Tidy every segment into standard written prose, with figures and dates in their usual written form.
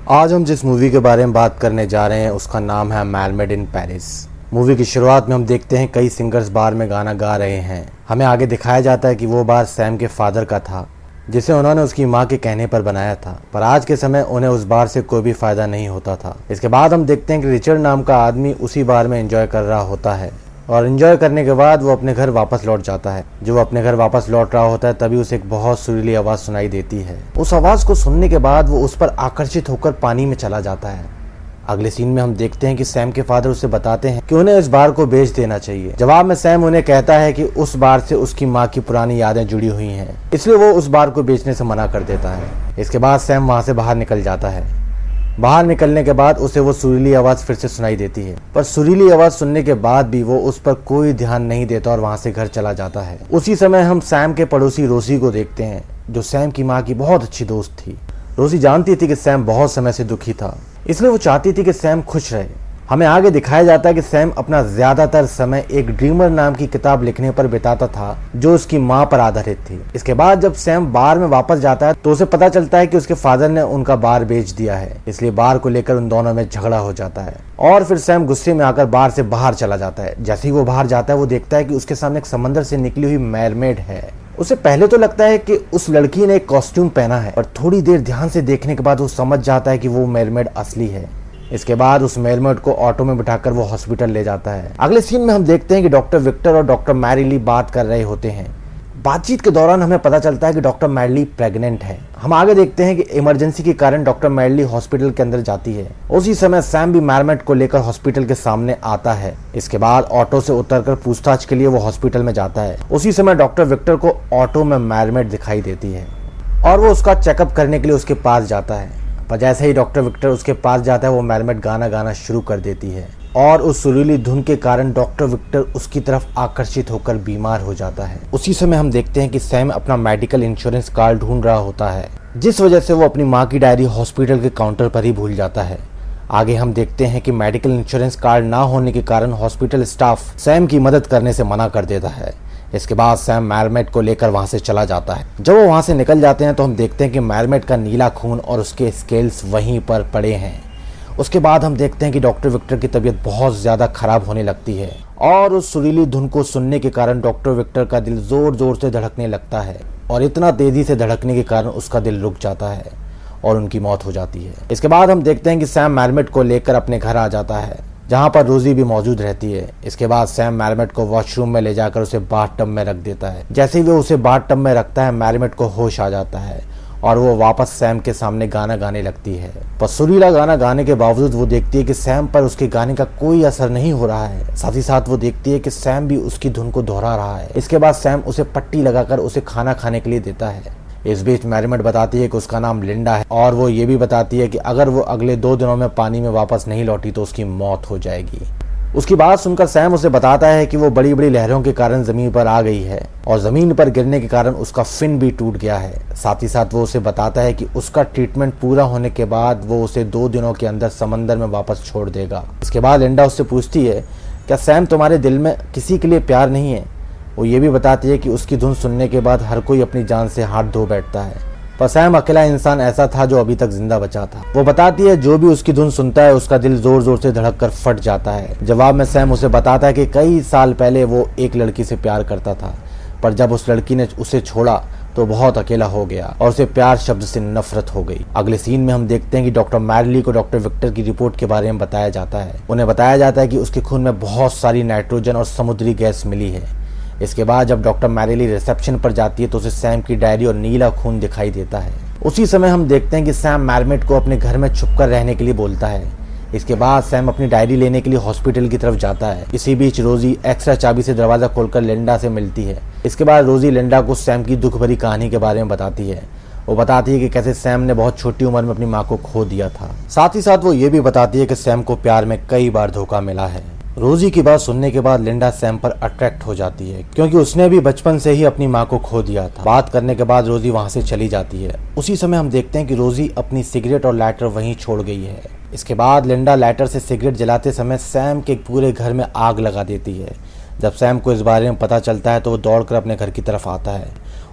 आज हम जिस मूवी के बारे में बात करने जा रहे हैं उसका नाम है मैरमेड इन पेरिस। मूवी की शुरुआत में हम देखते हैं कई सिंगर्स बार में गाना गा रहे हैं। हमें आगे दिखाया जाता है कि वो बार सैम के फादर का था जिसे उन्होंने उसकी मां के कहने पर बनाया था, पर आज के समय उन्हें उस बार से कोई भी फायदा नहीं होता था। इसके बाद हम देखते हैं कि रिचर्ड नाम का आदमी उसी बार में एंजॉय कर रहा होता है और एंजॉय करने के बाद वो अपने घर वापस लौट जाता है। जो वो अपने घर वापस लौट रहा होता है तभी उसे एक बहुत सुरीली आवाज सुनाई देती है। उस आवाज को सुनने के बाद वो उस पर आकर्षित होकर पानी में चला जाता है। अगले सीन में हम देखते हैं कि सैम के फादर उसे बताते हैं कि उन्हें इस बार को बेच देना चाहिए। जवाब में सैम उन्हें कहता है कि उस बार से उसकी माँ की पुरानी यादें जुड़ी हुई हैं, इसलिए वो उस बार को बेचने से मना कर देता है। इसके बाद सैम वहां से बाहर निकल जाता है। बाहर निकलने के बाद उसे वो सुरीली आवाज फिर से सुनाई देती है, पर सुरीली आवाज सुनने के बाद भी वो उस पर कोई ध्यान नहीं देता और वहां से घर चला जाता है। उसी समय हम सैम के पड़ोसी रोसी को देखते हैं, जो सैम की माँ की बहुत अच्छी दोस्त थी। रोसी जानती थी कि सैम बहुत समय से दुखी था, इसलिए वो चाहती थी कि सैम खुश रहे। हमें आगे दिखाया जाता है कि सैम अपना ज्यादातर समय एक ड्रीमर नाम की किताब लिखने पर बिताता था जो उसकी मां पर आधारित थी। इसके बाद जब सैम बार में वापस जाता है तो उसे पता चलता है कि उसके फादर ने उनका बार बेच दिया है, इसलिए बार को लेकर उन दोनों में झगड़ा हो जाता है और फिर सैम गुस्से में आकर बार से बाहर चला जाता है। जैसे ही वो बाहर जाता है वो देखता है कि उसके सामने एक समंदर से निकली हुई मैरमेड है। उसे पहले तो लगता है कि उस लड़की ने एक कॉस्ट्यूम पहना है, पर थोड़ी देर ध्यान से देखने के बाद वो समझ जाता है कि वो मैरमेड असली है। इसके बाद उस मैरमेड को ऑटो में बिठाकर वो हॉस्पिटल ले जाता है। अगले सीन में हम देखते हैं कि डॉक्टर विक्टर और डॉक्टर मैरीली बात कर रहे होते हैं। बातचीत के दौरान हमें पता चलता है कि डॉक्टर मैरीली प्रेग्नेंट है। हम आगे देखते हैं कि इमरजेंसी के कारण डॉक्टर मैरीली हॉस्पिटल के अंदर जाती है। उसी समय सैम भी मैरमेड को लेकर हॉस्पिटल के सामने आता है। इसके बाद ऑटो से उतरकर पूछताछ के लिए वो हॉस्पिटल में जाता है। उसी समय डॉक्टर विक्टर को ऑटो में मैरमेड दिखाई देती है और वो उसका चेकअप करने के लिए उसके पास जाता है, पर जैसे ही डॉक्टर विक्टर उसके पास जाता है वो मैरमेड गाना गाना शुरू कर देती है और उस सुरीली धुन के कारण डॉक्टर विक्टर उसकी तरफ आकर्षित होकर बीमार हो जाता है। उसी समय हम देखते हैं कि सैम अपना मेडिकल इंश्योरेंस कार्ड ढूंढ रहा होता है, जिस वजह से वो अपनी माँ की डायरी हॉस्पिटल के काउंटर पर ही भूल जाता है। आगे हम देखते हैं कि मेडिकल इंश्योरेंस कार्ड ना होने के कारण हॉस्पिटल स्टाफ सैम की मदद करने से मना कर देता है। इसके बाद सैम मैरमेड को लेकर वहां से चला जाता है। जब वो वहां से निकल जाते हैं तो हम देखते हैं कि मैरमेड का नीला खून और उसके स्केल्स वहीं पर पड़े हैं। उसके बाद हम देखते हैं कि डॉक्टर विक्टर की तबीयत बहुत ज्यादा खराब होने लगती है और उस सुरीली धुन को सुनने के कारण डॉक्टर विक्टर का दिल जोर जोर से धड़कने लगता है और इतना तेजी से धड़कने के कारण उसका दिल रुक जाता है और उनकी मौत हो जाती है। इसके बाद हम देखते हैं कि सैम मैरमेड को लेकर अपने घर आ जाता है, जहां पर रोजी भी मौजूद रहती है। इसके बाद सैम मैरमेड को वॉशरूम में ले जाकर उसे बाथटब में रख देता है। जैसे ही वो उसे बाथटब में रखता है मैरमेड को होश आ जाता है और वो वापस सैम के सामने गाना गाने लगती है। पर सुरीला गाना गाने के बावजूद वो देखती है कि सैम पर उसके गाने का कोई असर नहीं हो रहा है। साथ ही साथ वो देखती है कि सैम भी उसकी धुन को दोहरा रहा है। इसके बाद सैम उसे पट्टी लगाकर उसे खाना खाने के लिए देता है। इस बीच मैरमेड बताती है कि उसका नाम लिंडा है और वो ये भी बताती है कि अगर वो अगले 2 दिनों में पानी में वापस नहीं लौटी तो उसकी मौत हो जाएगी। उसकी बात सुनकर सैम उसे बताता है कि वो बड़ी बड़ी लहरों के कारण जमीन पर आ गई है और जमीन पर गिरने के कारण उसका फिन भी टूट गया है। साथ ही साथ वो उसे बताता है कि उसका ट्रीटमेंट पूरा होने के बाद वो उसे 2 दिनों के अंदर समंदर में वापस छोड़ देगा। इसके बाद लिंडा उससे पूछती है, क्या सैम तुम्हारे दिल में किसी के लिए प्यार नहीं है? वो ये भी बताती है कि उसकी धुन सुनने के बाद हर कोई अपनी जान से हाथ धो बैठता है, पर सैम अकेला इंसान ऐसा था जो अभी तक जिंदा बचा था। वो बताती है जो भी उसकी धुन सुनता है उसका दिल जोर जोर से धड़क कर फट जाता है। जवाब में सैम उसे बताता है कि कई साल पहले वो एक लड़की से प्यार करता था, पर जब उस लड़की ने उसे छोड़ा तो बहुत अकेला हो गया और उसे प्यार शब्द से नफरत हो गई। अगले सीन में हम देखते हैं कि डॉक्टर मैरली को डॉक्टर विक्टर की रिपोर्ट के बारे में बताया जाता है। उन्हें बताया जाता है कि उसके खून में बहुत सारी नाइट्रोजन और समुद्री गैस मिली है। इसके बाद जब डॉक्टर मैरिली रिसेप्शन पर जाती है तो उसे सैम की डायरी और नीला खून दिखाई देता है। उसी समय हम देखते हैं कि सैम मैरमेड को अपने घर में छुपकर रहने के लिए बोलता है। इसके बाद सैम अपनी डायरी लेने के लिए हॉस्पिटल की तरफ जाता है। इसी बीच रोजी एक्स्ट्रा चाबी से दरवाजा खोलकर लिंडा से मिलती है। इसके बाद रोजी लिंडा को सैम की दुख भरी कहानी के बारे में बताती है। वो बताती है कि कैसे सैम ने बहुत छोटी उम्र में अपनी माँ को खो दिया था। साथ ही साथ वो ये भी बताती है कि सैम को प्यार में कई बार धोखा मिला है। रोजी की बात सुनने के बाद लिंडा सैम पर अट्रैक्ट हो जाती है क्योंकि उसने भी बचपन से ही अपनी माँ को खो दिया था। बात करने के बाद रोजी वहाँ से चली जाती है। उसी समय हम देखते हैं कि रोजी अपनी सिगरेट और लाइटर वहीं छोड़ गई है। इसके बाद लिंडा लाइटर से सिगरेट जलाते समय सैम के पूरे घर में आग लगा देती है, जब सैम को इस बारे में पता चलता है तो वो दौड़कर अपने घर की तरफ आता है।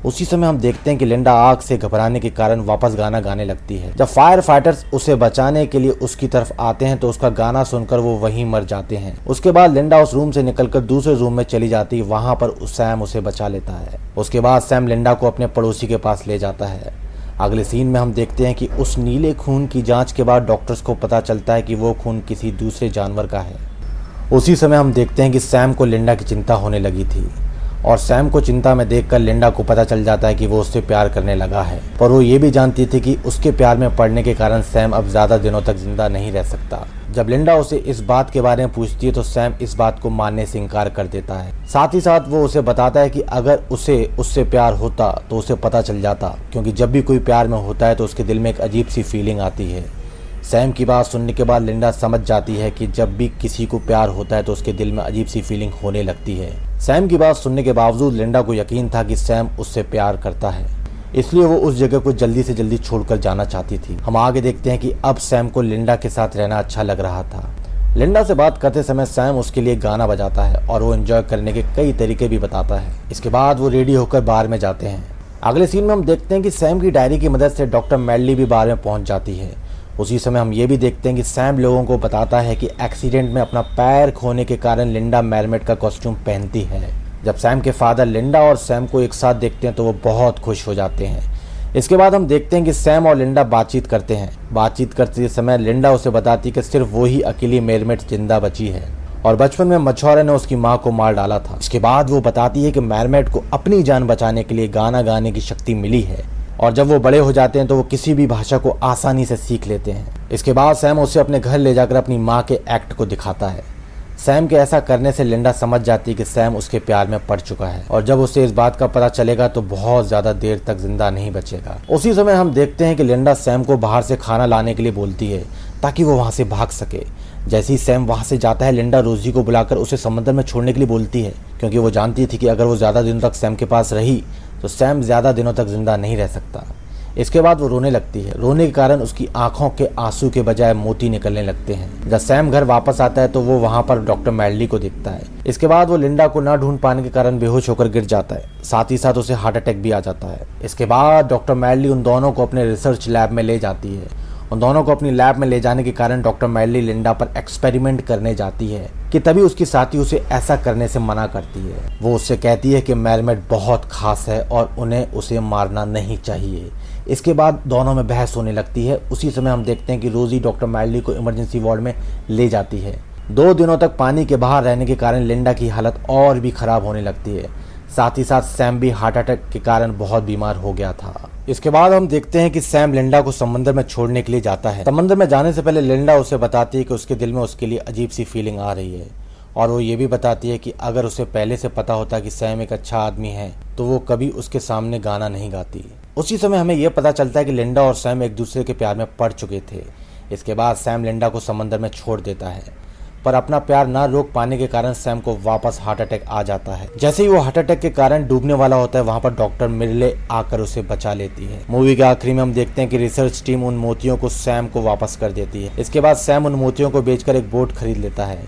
उसी समय हम देखते हैं कि लिंडा आग से घबराने के कारण वापस गाना गाने लगती है। जब फायर फाइटर्स उसे बचाने के लिए उसकी तरफ आते हैं तो उसका गाना सुनकर वो वहीं मर जाते हैं। उसके बाद लिंडा उस रूम से निकलकर दूसरे रूम में चली जाती है। वहां पर सैम उसे बचा लेता है। उसके बाद सैम लिंडा को अपने पड़ोसी के पास ले जाता है। अगले सीन में हम देखते हैं कि उस नीले खून की जांच के बाद डॉक्टर्स को पता चलता है कि वो खून किसी दूसरे जानवर का है। उसी समय हम देखते हैं कि सैम को लिंडा की चिंता होने लगी थी और सैम को चिंता में देखकर लिंडा को पता चल जाता है कि वो उससे प्यार करने लगा है। पर वो ये भी जानती थी कि उसके प्यार में पड़ने के कारण सैम अब ज़्यादा दिनों तक जिंदा नहीं रह सकता। जब लिंडा उसे इस बात के बारे में पूछती है तो सैम इस बात को मानने से इनकार कर देता है। साथ ही साथ वो उसे बताता है कि अगर उसे उससे प्यार होता तो उसे पता चल जाता, क्योंकि जब भी कोई प्यार में होता है तो उसके दिल में एक अजीब सी फीलिंग आती है। सैम की बात सुनने के बाद लिंडा समझ जाती है कि जब भी किसी को प्यार होता है तो उसके दिल में अजीब सी फीलिंग होने लगती है। सैम की बात सुनने के बावजूद लिंडा को यकीन था कि सैम उससे प्यार करता है, इसलिए वो उस जगह को जल्दी से जल्दी छोड़कर जाना चाहती थी। हम आगे देखते हैं कि अब सैम को लिंडा के साथ रहना अच्छा लग रहा था। लिंडा से बात करते समय सैम उसके लिए गाना बजाता है और वो एंजॉय करने के कई तरीके भी बताता है। इसके बाद वो रेडी होकर बार में जाते हैं। अगले सीन में हम देखते हैं कि सैम की डायरी की मदद से डॉक्टर मैडली भी बार में पहुंच जाती है। उसी समय हम ये भी देखते हैं कि सैम लोगों को बताता है कि एक्सीडेंट में अपना पैर खोने के कारण लिंडा मेरमेड का कॉस्ट्यूम पहनती है। जब सैम के फादर लिंडा और सैम को एक साथ देखते हैं तो वो बहुत खुश हो जाते हैं। इसके बाद हम देखते हैं कि सैम और लिंडा बातचीत करते हैं। बातचीत करते समय लिंडा उसे बताती है कि सिर्फ वो ही अकेली मेरमेड जिंदा बची है और बचपन में मछुआरे ने उसकी माँ को मार डाला था। इसके बाद वो बताती है कि मेरमेड को अपनी जान बचाने के लिए गाना गाने की शक्ति मिली है और जब वो बड़े हो जाते हैं तो वो किसी भी भाषा को आसानी से सीख लेते हैं। इसके बाद सैम उसे अपने घर ले जाकर अपनी माँ के एक्ट को दिखाता है। सैम के ऐसा करने से लिंडा समझ जाती है कि सैम उसके प्यार में पड़ चुका है और जब उसे इस बात का पता चलेगा तो बहुत ज्यादा देर तक जिंदा नहीं बचेगा। उसी समय हम देखते हैं कि लिंडा सैम को बाहर से खाना लाने के लिए बोलती है ताकि वो वहां से भाग सके। जैसे ही सैम वहां से जाता है लिंडा रोजी को बुलाकर उसे समंदर में छोड़ने के लिए बोलती है, क्योंकि वो जानती थी कि अगर वो ज्यादा दिनों तक सैम के पास रही तो सैम ज्यादा दिनों तक जिंदा नहीं रह सकता। इसके बाद वो रोने लगती है। रोने के कारण उसकी आंखों के आंसू के बजाय मोती निकलने लगते हैं। जब सैम घर वापस आता है तो वो वहां पर डॉक्टर मैडली को दिखता है। इसके बाद वो लिंडा को न ढूंढ पाने के कारण बेहोश होकर गिर जाता है। साथ ही साथ उसे हार्ट अटैक भी आ जाता है। इसके बाद डॉक्टर मैडली उन दोनों को अपने रिसर्च लैब में ले जाती है। उन दोनों को अपनी लैब में ले जाने के कारण डॉक्टर मैडली लिंडा पर एक्सपेरिमेंट करने जाती है कि तभी उसकी साथी उसे ऐसा करने से मना करती है। वो उससे कहती है कि मेरमेड बहुत खास है और उन्हें उसे मारना नहीं चाहिए। इसके बाद दोनों में बहस होने लगती है। उसी समय हम देखते हैं कि रोजी डॉक्टर मैडली को इमरजेंसी वार्ड में ले जाती है। 2 दिनों तक पानी के बाहर रहने के कारण लिंडा की हालत और भी खराब होने लगती है। साथ ही साथ सैम भी हार्ट अटैक के कारण बहुत बीमार हो गया था। इसके बाद हम देखते हैं कि सैम लिंडा को समंदर में छोड़ने के लिए जाता है। समंदर में जाने से पहले लिंडा उसे बताती है कि उसके दिल में उसके लिए अजीब सी फीलिंग आ रही है और वो ये भी बताती है कि अगर उसे पहले से पता होता कि सैम एक अच्छा आदमी है तो वो कभी उसके सामने गाना नहीं गाती। उसी समय हमें यह पता चलता है कि लिंडा और सैम एक दूसरे के प्यार में पड़ चुके थे। इसके बाद सैम लिंडा को समंदर में छोड़ देता है, पर अपना प्यार ना रोक पाने के कारण सैम को वापस हार्ट अटैक आ जाता है। जैसे ही वो हार्ट अटैक के कारण डूबने वाला होता है वहां पर डॉक्टर मिर्ले आकर उसे बचा लेती है। मूवी के आखिरी में हम देखते हैं कि रिसर्च टीम उन मोतियों को सैम को वापस कर देती है। इसके बाद सैम उन मोतियों को बेचकर एक बोट खरीद लेता है।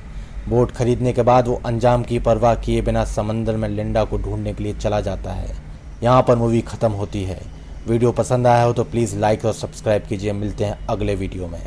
बोट खरीदने के बाद वो अंजाम की परवाह किए बिना समंदर में लिंडा को ढूंढने के लिए चला जाता है। यहाँ पर मूवी खत्म होती है। वीडियो पसंद आया हो तो प्लीज़ लाइक और सब्सक्राइब कीजिए। मिलते हैं अगले वीडियो में।